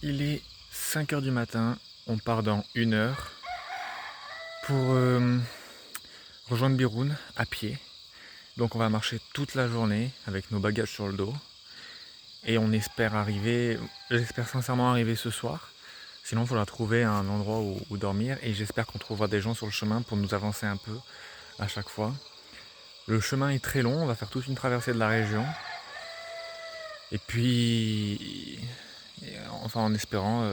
Il est 5 heures du matin, on part dans 1 heure pour rejoindre Biroun à pied. Donc on va marcher toute la journée avec nos bagages sur le dos. Et on espère arriver, j'espère sincèrement arriver ce soir. Sinon il faudra trouver un endroit où dormir et j'espère qu'on trouvera des gens sur le chemin pour nous avancer un peu à chaque fois. Le chemin est très long, on va faire toute une traversée de la région. Et puis, enfin en espérant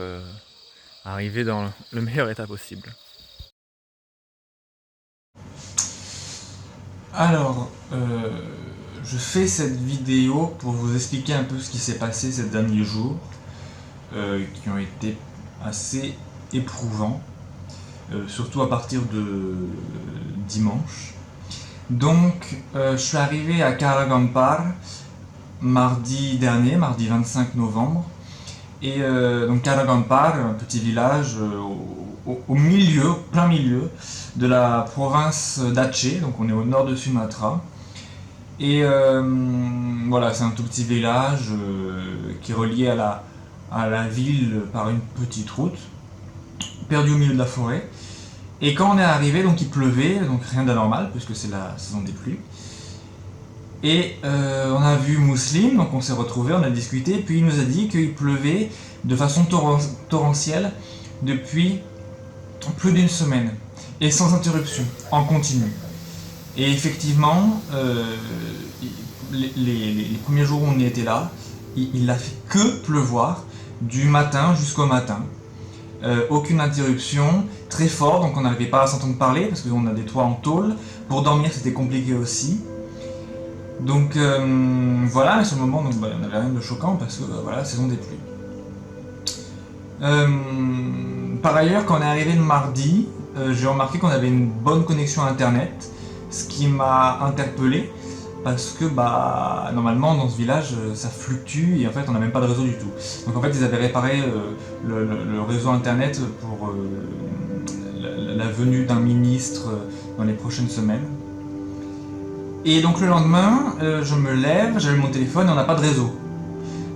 arriver dans le meilleur état possible. Alors, je fais cette vidéo pour vous expliquer un peu ce qui s'est passé ces derniers jours, qui ont été assez éprouvants, surtout à partir de dimanche. Donc, je suis arrivé à Karagampar mardi dernier, mardi 25 novembre. Et donc Karagampar, un petit village au milieu, plein milieu de la province d'Aceh, donc on est au nord de Sumatra. Et voilà, c'est un tout petit village qui est relié à la ville par une petite route, perdu au milieu de la forêt. Et quand on est arrivé, donc il pleuvait, donc rien d'anormal, puisque c'est la saison des pluies. Et on a vu Mousseline, donc on s'est retrouvés, on a discuté, puis il nous a dit qu'il pleuvait de façon torrentielle depuis plus d'une semaine, et sans interruption, en continu. Et effectivement, les premiers jours où on était là, il n'a fait que pleuvoir du matin jusqu'au matin. Aucune interruption, très fort, donc on n'arrivait pas à s'entendre parler parce qu'on a des toits en tôle. Pour dormir, c'était compliqué aussi. Donc voilà, mais sur le moment, donc, on n'avait rien de choquant parce que voilà, saison des pluies. Par ailleurs, quand on est arrivé le mardi, j'ai remarqué qu'on avait une bonne connexion internet, ce qui m'a interpellé parce que bah normalement dans ce village ça fluctue et en fait on n'a même pas de réseau du tout. Donc en fait ils avaient réparé le réseau internet pour la venue d'un ministre dans les prochaines semaines. Et donc le lendemain, je me lève, j'allume mon téléphone et on n'a pas de réseau.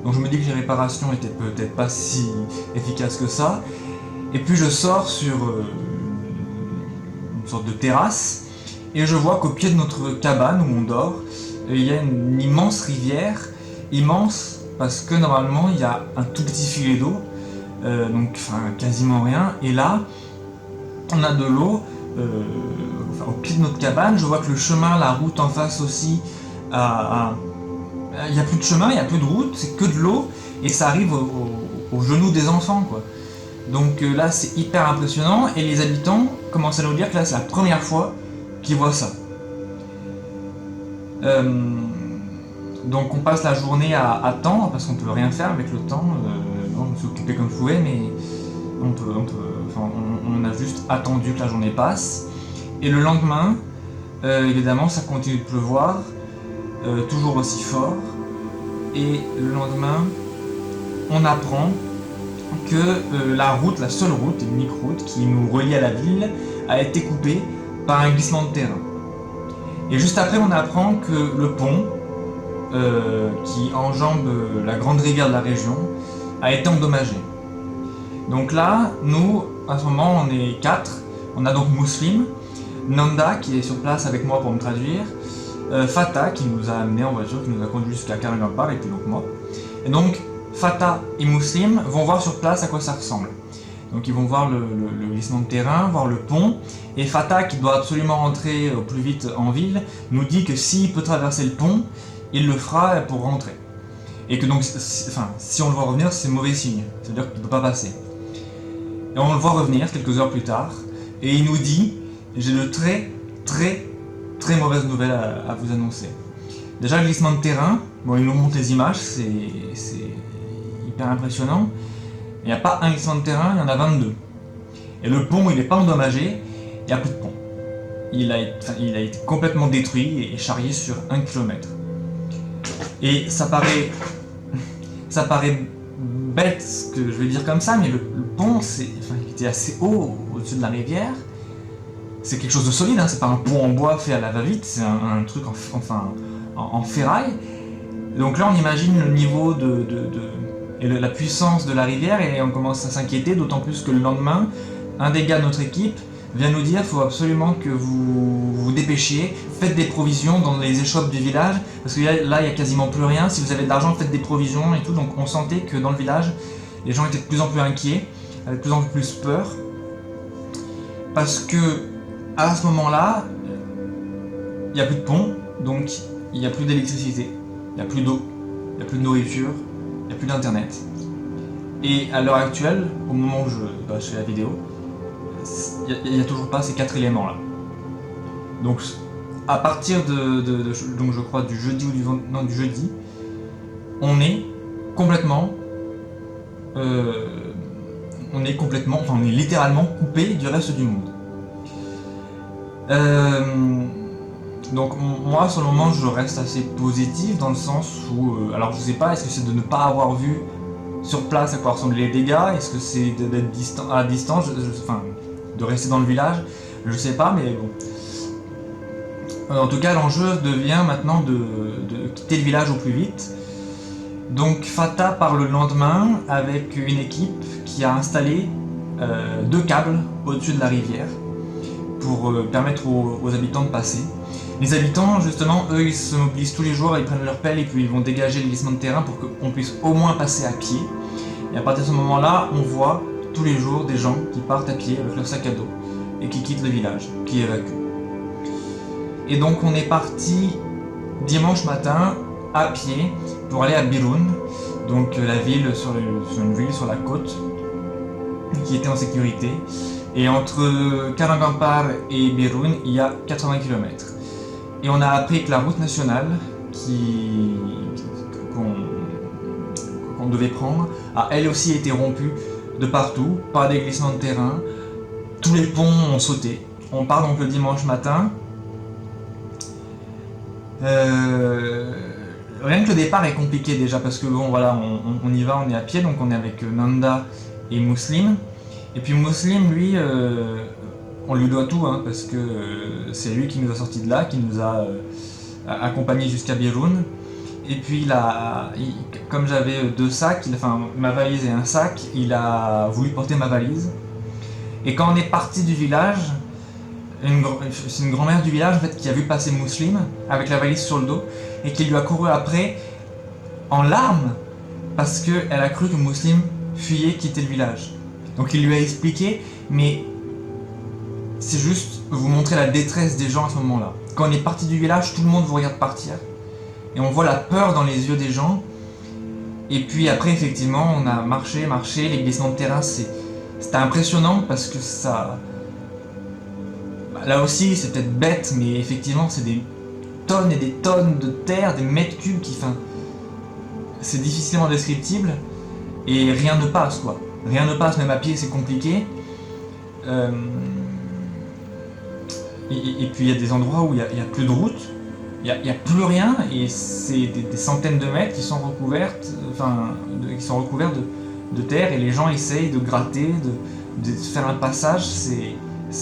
Donc je me dis que les réparations étaient peut-être pas si efficaces que ça. Et puis je sors sur une sorte de terrasse et je vois qu'au pied de notre cabane où on dort, il y a une immense rivière, immense parce que normalement il y a un tout petit filet d'eau, donc enfin quasiment rien. Et là, on a de l'eau au pied de notre cabane. Je vois que le chemin, la route en face aussi, il n'y a plus de chemin, il n'y a plus de route, c'est que de l'eau et ça arrive aux genoux des enfants quoi. Donc là c'est hyper impressionnant et les habitants commencent à nous dire que là c'est la première fois qu'ils voient ça. Euh, donc on passe la journée à attendre parce qu'on peut rien faire avec le temps. On s'est occupé comme je pouvais, mais on a juste attendu que la journée passe. Et le lendemain, évidemment, ça continue de pleuvoir, toujours aussi fort. Et le lendemain, on apprend que la route, la seule route, l'unique route qui nous relie à la ville, a été coupée par un glissement de terrain. Et juste après, on apprend que le pont, qui enjambe la grande rivière de la région, a été endommagé. Donc là, nous, à ce moment, on est 4. On a donc Mousseline, Nanda qui est sur place avec moi pour me traduire, Fatah qui nous a amené en voiture, qui nous a conduit jusqu'à Karagampar, et puis donc moi. Et donc, Fatah et Mousseline vont voir sur place à quoi ça ressemble. Donc ils vont voir le glissement de terrain, voir le pont, et Fatah, qui doit absolument rentrer au plus vite en ville, nous dit que s'il peut traverser le pont, il le fera pour rentrer. Et que donc, si on le voit revenir, c'est mauvais signe, c'est-à-dire qu'il ne peut pas passer. Et on le voit revenir quelques heures plus tard, et il nous dit « J'ai de très mauvaises nouvelles à vous annoncer. » Déjà, le glissement de terrain, bon, il nous montre les images, c'est hyper impressionnant. Il n'y a pas un glissement de terrain, il y en a 22. Et le pont, il n'est pas endommagé, il n'y a plus de pont. Il a été complètement détruit et charrié sur 1 km. Et ça paraît bête ce que je vais dire comme ça, mais le pont, il était assez haut au-dessus de la rivière. C'est quelque chose de solide, hein, c'est pas un pont en bois fait à la va-vite, c'est un truc en ferraille. Donc là, on imagine le niveau et la puissance de la rivière, et on commence à s'inquiéter, d'autant plus que le lendemain, un des gars de notre équipe vient nous dire: il faut absolument que vous vous dépêchiez, faites des provisions dans les échoppes du village, parce que là il n'y a quasiment plus rien, si vous avez de l'argent faites des provisions et tout. Donc on sentait que dans le village, les gens étaient de plus en plus inquiets, avaient de plus en plus peur, parce que à ce moment-là, il n'y a plus de pont, donc il n'y a plus d'électricité, il n'y a plus d'eau, il n'y a plus de nourriture, il n'y a plus d'internet. Et à l'heure actuelle, au moment où je fais la vidéo, il n'y a toujours pas ces 4 éléments là. Donc à partir donc je crois du jeudi ou du jeudi, on est complètement on est littéralement coupé du reste du monde. Donc moi sur le moment je reste assez positif dans le sens où alors je sais pas, est-ce que c'est de ne pas avoir vu sur place à quoi ressemblaient les dégâts, est-ce que c'est d'être à distance, enfin de rester dans le village, je sais pas, mais bon. En tout cas l'enjeu devient maintenant de quitter le village au plus vite. Donc Fatah part le lendemain avec une équipe qui a installé 2 câbles au-dessus de la rivière pour permettre aux habitants de passer. Les habitants, justement, eux, ils se mobilisent tous les jours, ils prennent leur pelle et puis ils vont dégager le glissement de terrain pour qu'on puisse au moins passer à pied. Et à partir de ce moment-là, on voit tous les jours des gens qui partent à pied avec leur sac à dos et qui quittent le village, qui évacuent. Et donc on est parti dimanche matin à pied pour aller à Birun, donc la ville sur une ville sur la côte qui était en sécurité. Et entre Karagandapar et Birun, il y a 80 km. Et on a appris que la route nationale qu'on devait prendre a elle aussi été rompue de partout par des glissements de terrain. Tous les ponts ont sauté. On part donc le dimanche matin. Rien que le départ est compliqué déjà parce que bon voilà, on y va, on est à pied, donc on est avec Nanda et Muslim. Et puis Muslim, lui, on lui doit tout, hein, parce que c'est lui qui nous a sortis de là, qui nous a accompagnés jusqu'à Birun. Et puis comme j'avais 2 sacs, ma valise et un sac, il a voulu porter ma valise. Et quand on est parti du village, c'est une grand-mère du village en fait, qui a vu passer Muslim avec la valise sur le dos et qui lui a couru après en larmes parce qu'elle a cru que Muslim fuyait, quittait le village. Donc il lui a expliqué, mais c'est juste vous montrer la détresse des gens à ce moment-là. Quand on est parti du village, tout le monde vous regarde partir et on voit la peur dans les yeux des gens. Et puis après effectivement on a marché, les glissements de terrain c'était impressionnant parce que ça... Là aussi, c'est peut-être bête, mais effectivement, c'est des tonnes et des tonnes de terre, des mètres cubes c'est difficilement descriptible, et rien ne passe, quoi. Rien ne passe, même à pied, c'est compliqué. Et puis, il y a des endroits où il n'y a plus de route, il n'y a plus rien, et c'est des centaines de mètres qui sont recouverts de terre, et les gens essayent de gratter, de faire un passage, c'est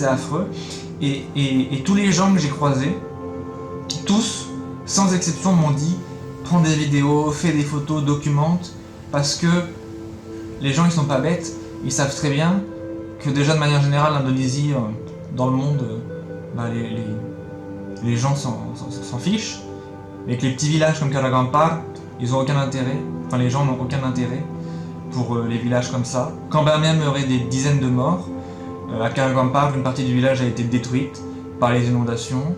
affreux. Et tous les gens que j'ai croisés, tous, sans exception, m'ont dit prends des vidéos, fais des photos, documente, parce que les gens ils sont pas bêtes, ils savent très bien que déjà de manière générale l'Indonésie, dans le monde, les gens s'en fichent, mais que les petits villages comme Karagandapar, ils ont aucun intérêt, les gens n'ont aucun intérêt pour les villages comme ça. Quand bien même il y aurait des dizaines de morts, à Karagandapar, une partie du village a été détruite par les inondations.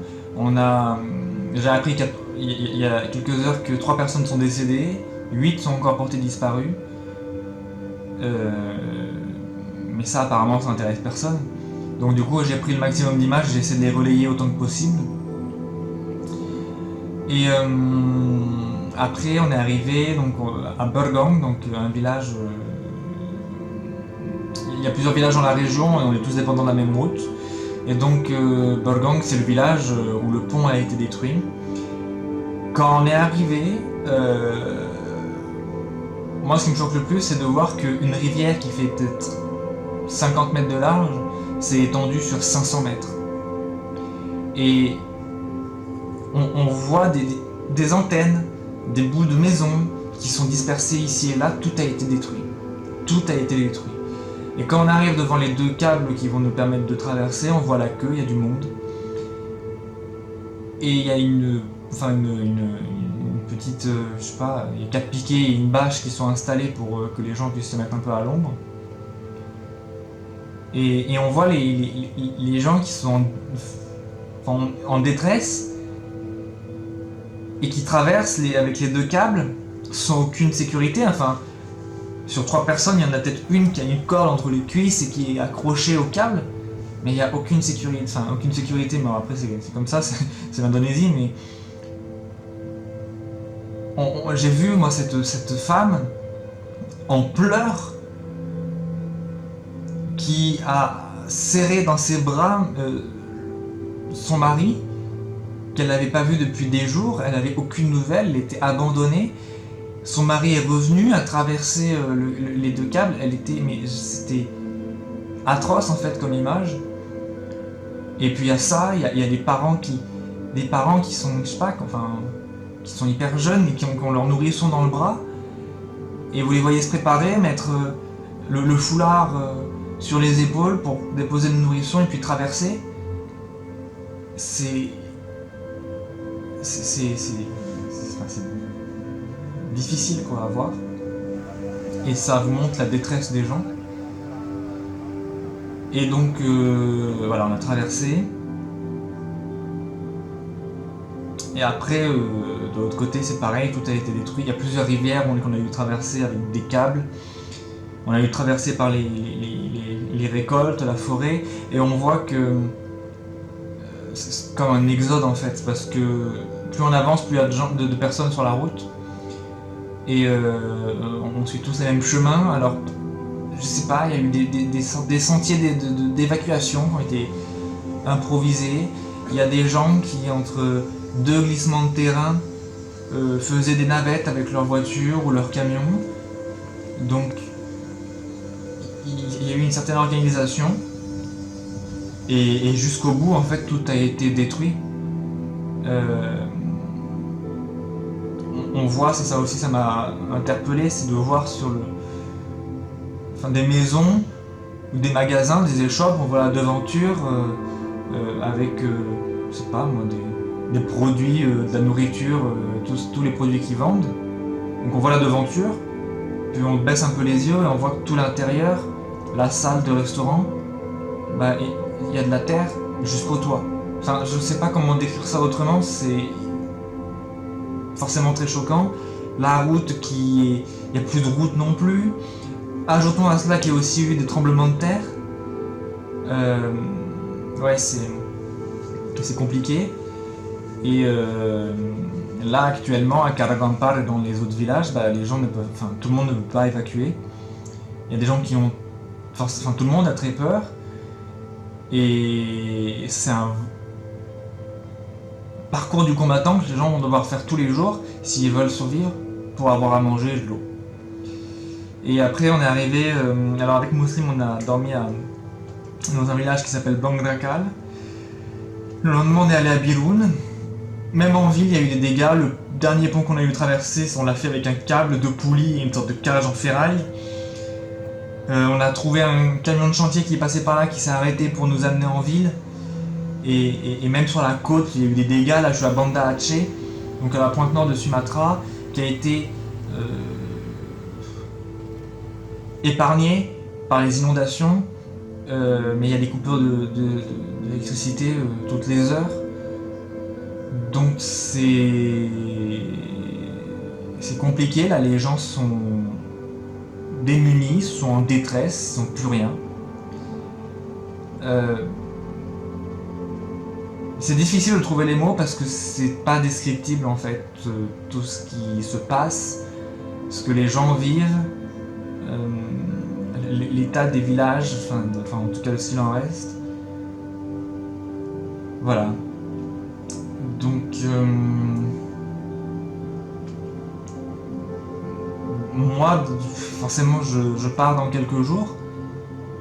J'ai appris il y a quelques heures que 3 personnes sont décédées, 8 sont encore portées disparues. Mais ça apparemment ça n'intéresse personne. Donc du coup j'ai pris le maximum d'images, j'ai essayé de les relayer autant que possible. Et après on est arrivé donc, à Bergang, donc un village... Il y a plusieurs villages dans la région et on est tous dépendants de la même route. Et donc Bergang, c'est le village où le pont a été détruit. Quand on est arrivé, moi ce qui me choque le plus, c'est de voir qu'une rivière qui fait peut-être 50 mètres de large s'est étendue sur 500 mètres. Et on voit des antennes, des bouts de maisons qui sont dispersés ici et là, tout a été détruit. Tout a été détruit. Et quand on arrive devant les 2 câbles qui vont nous permettre de traverser, on voit la queue, il y a du monde. Et il y a une petite, je sais pas, il y a 4 piquets et une bâche qui sont installés pour que les gens puissent se mettre un peu à l'ombre. Et on voit les gens qui sont en détresse et qui traversent avec les 2 câbles sans aucune sécurité. Enfin, sur 3 personnes, il y en a peut-être une qui a une corde entre les cuisses et qui est accrochée au câble, mais il n'y a aucune sécurité. Enfin, aucune sécurité, mais après c'est comme ça, c'est l'Indonésie, mais j'ai vu moi cette femme en pleurs qui a serré dans ses bras son mari qu'elle n'avait pas vu depuis des jours, elle n'avait aucune nouvelle, elle était abandonnée. Son mari est revenu, a traversé les 2 câbles, c'était atroce en fait comme image. Et puis il y a ça, il y a des parents qui sont, je sais pas, qui sont hyper jeunes et qui ont leur nourrisson dans le bras. Et vous les voyez se préparer, mettre le foulard sur les épaules pour déposer le nourrisson et puis traverser. C'est difficile quoi à voir. Et ça vous montre la détresse des gens. Et donc voilà, on a traversé. Et après, de l'autre côté, c'est pareil, tout a été détruit. Il y a plusieurs rivières qu'on a dû traverser avec des câbles. On a dû traverser par les récoltes, la forêt. Et on voit que c'est comme un exode en fait, parce que plus on avance, plus il y a de personnes sur la route. Et on suit tous les mêmes chemins. Alors, je sais pas, il y a eu des sentiers d'évacuation qui ont été improvisés. Il y a des gens qui, entre 2 glissements de terrain, faisaient des navettes avec leur voiture ou leur camion. Donc, il y a eu une certaine organisation. Et jusqu'au bout, en fait, tout a été détruit. On voit, c'est ça aussi, ça m'a interpellé, c'est de voir sur des maisons ou des magasins, des échoppes, on voit la devanture avec, je sais pas moi, des produits, de la nourriture, tous les produits qu'ils vendent. Donc on voit la devanture, puis on baisse un peu les yeux et on voit que tout l'intérieur, la salle de restaurant, bah, il y a de la terre jusqu'au toit. Enfin, je sais pas comment décrire ça autrement, c'est forcément très choquant. La route il n'y a plus de route non plus. Ajoutons à cela qu'il y a aussi eu des tremblements de terre. Ouais, c'est compliqué. Et là, actuellement, à Karagapar et dans les autres villages, bah, les gens tout le monde ne peut pas évacuer. Il y a des gens qui ont... tout le monde a très peur. Et c'est un parcours du combattant que les gens vont devoir faire tous les jours s'ils veulent survivre pour avoir à manger et de l'eau. Et après on est arrivé, alors avec Muslim on a dormi dans un village qui s'appelle Bangrakal. Le lendemain on est allé à Birun. Même en ville il y a eu des dégâts, le dernier pont qu'on a eu traversé on l'a fait avec un câble, 2 poulies et une sorte de cage en ferraille. On a trouvé un camion de chantier qui est passé par là qui s'est arrêté pour nous amener en ville. Et même sur la côte, il y a eu des dégâts. Là, je suis à Banda Aceh, donc à la pointe nord de Sumatra, qui a été épargnée par les inondations. Mais il y a des coupures d'électricité toutes les heures. Donc c'est compliqué. Là, les gens sont démunis, sont en détresse, ils n'ont plus rien. C'est difficile de trouver les mots parce que c'est pas descriptible en fait, tout ce qui se passe, ce que les gens vivent, l'état des villages, enfin en tout cas ce qu'il en reste. Voilà. Donc moi, forcément je pars dans quelques jours,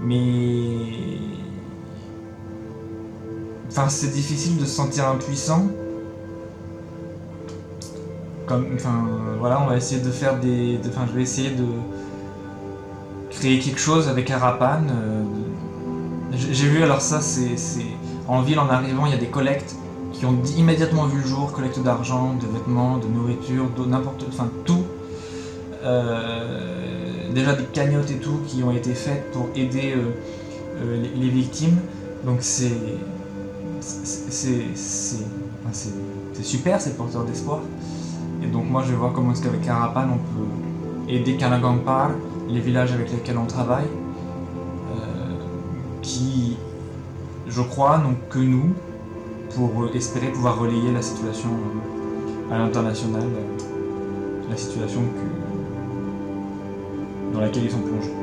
mais c'est difficile de se sentir impuissant voilà, on va essayer de faire je vais essayer de créer quelque chose avec Arapan. J'ai vu, alors ça, c'est en ville, en arrivant, il y a des collectes qui ont immédiatement vu le jour, collecte d'argent, de vêtements, de nourriture, d'eau, tout. Déjà des cagnottes et tout qui ont été faites pour aider les victimes. Donc c'est super, c'est porteur d'espoir. Et donc moi je vais voir comment est-ce qu'avec Arapan on peut aider Kalagampar, les villages avec lesquels on travaille, qui, je crois, n'ont que nous pour espérer pouvoir relayer la situation à l'international, la situation dans laquelle ils sont plongés.